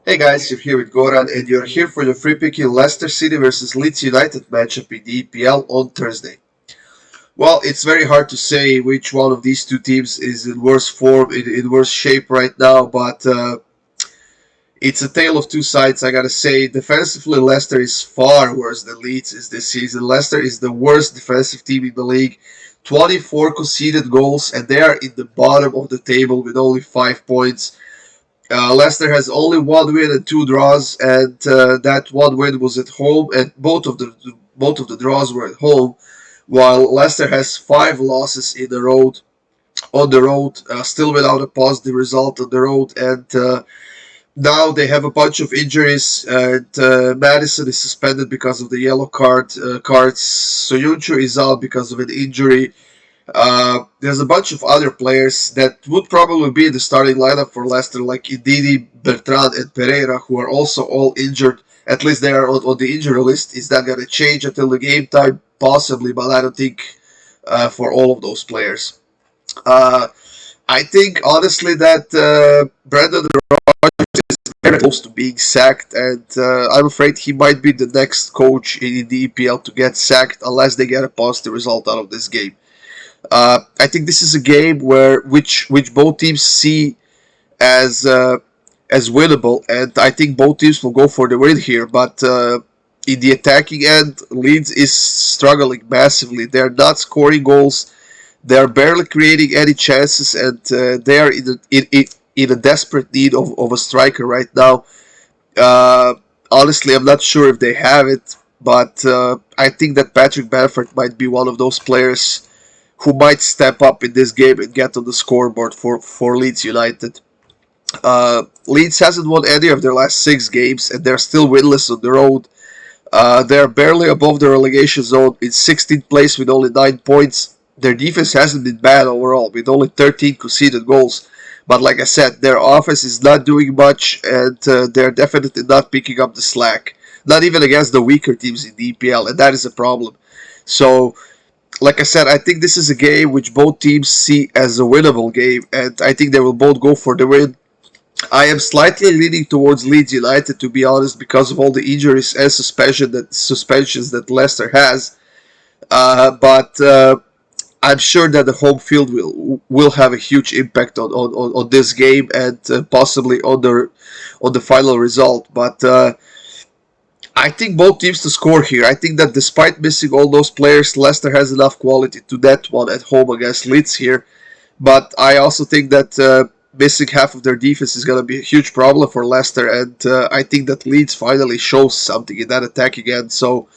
Hey guys, you're here with Goran and you're here for the free pick in Leicester City versus Leeds United matchup in the EPL on Thursday. Well, it's very hard to say which one of these two teams is in worse form, in worse shape right now, but it's a tale of two sides, I gotta say. Defensively, Leicester is far worse than Leeds is this season. Leicester is the worst defensive team in the league. 24 conceded goals, and they are in the bottom of the table with only 5 points. Leicester has only one win and two draws, and that one win was at home, and both of the draws were at home. While Leicester has five losses in a row on the road, still without a positive result on the road, and now they have a bunch of injuries. And Madison is suspended because of the yellow cards. Soyuncu is out because of an injury. There's a bunch of other players that would probably be in the starting lineup for Leicester, like Indidi, Bertrand, and Pereira, who are also all injured. At least they are on the injury list. Is that going to change until the game time? Possibly, but I don't think for all of those players. Uh, I think, honestly, that Brandon Rodgers is very close to being sacked, and I'm afraid he might be the next coach in the EPL to get sacked unless they get a positive result out of this game. I think this is a game which both teams see as as winnable, and I think both teams will go for the win here. But in the attacking end, Leeds is struggling massively. They're not scoring goals. They're barely creating any chances, and they are in a desperate need of a striker right now. Honestly, I'm not sure if they have it, but I think that Patrick Bamford might be one of those players who might step up in this game and get on the scoreboard for Leeds United. Leeds hasn't won any of their last 6 games, and they're still winless on the road. They're barely above the relegation zone in 16th place with only 9 points. Their defense hasn't been bad overall, with only 13 conceded goals. But like I said, their offense is not doing much, and they're definitely not picking up the slack. Not even against the weaker teams in the EPL, and that is a problem. So, like I said, I think this is a game which both teams see as a winnable game, and I think they will both go for the win. I am slightly leaning towards Leeds United, to be honest, because of all the injuries and suspensions that Leicester has. But I'm sure that the home field will have a huge impact on this game and possibly on the final result. But I think both teams to score here. I think that despite missing all those players, Leicester has enough quality to that one at home against Leeds here. But I also think that missing half of their defense is going to be a huge problem for Leicester, and I think that Leeds finally shows something in that attacking end. So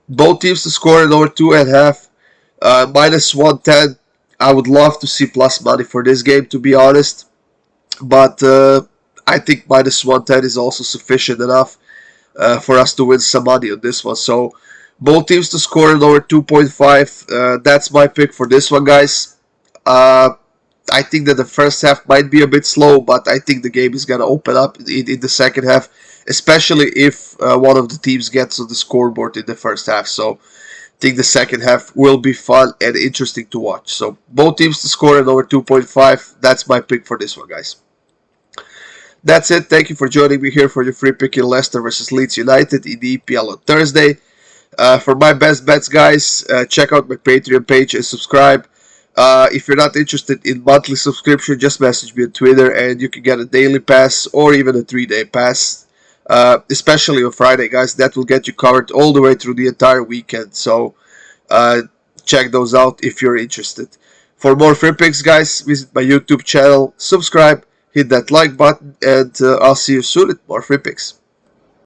both teams to score in over 2.5, minus 110. I would love to see plus money for this game, to be honest, but I think minus 110 is also sufficient enough for us to win some money on this one. So both teams to score in over 2.5. That's my pick for this one, guys. Uh, I think that the first half might be a bit slow, but I think the game is going to open up in the second half, especially if one of the teams gets on the scoreboard in the first half. So I think the second half will be fun and interesting to watch. So both teams to score in over 2.5. That's my pick for this one, guys. That's it. Thank you for joining me here for your free pick in Leicester versus Leeds United in the EPL on Thursday. For my best bets, guys, check out my Patreon page and subscribe. If you're not interested in monthly subscription, just message me on Twitter and you can get a daily pass or even a 3-day pass. Especially on Friday, guys. That will get you covered all the way through the entire weekend. So check those out if you're interested. For more free picks, guys, visit my YouTube channel, subscribe, hit that like button, and I'll see you soon with more free picks.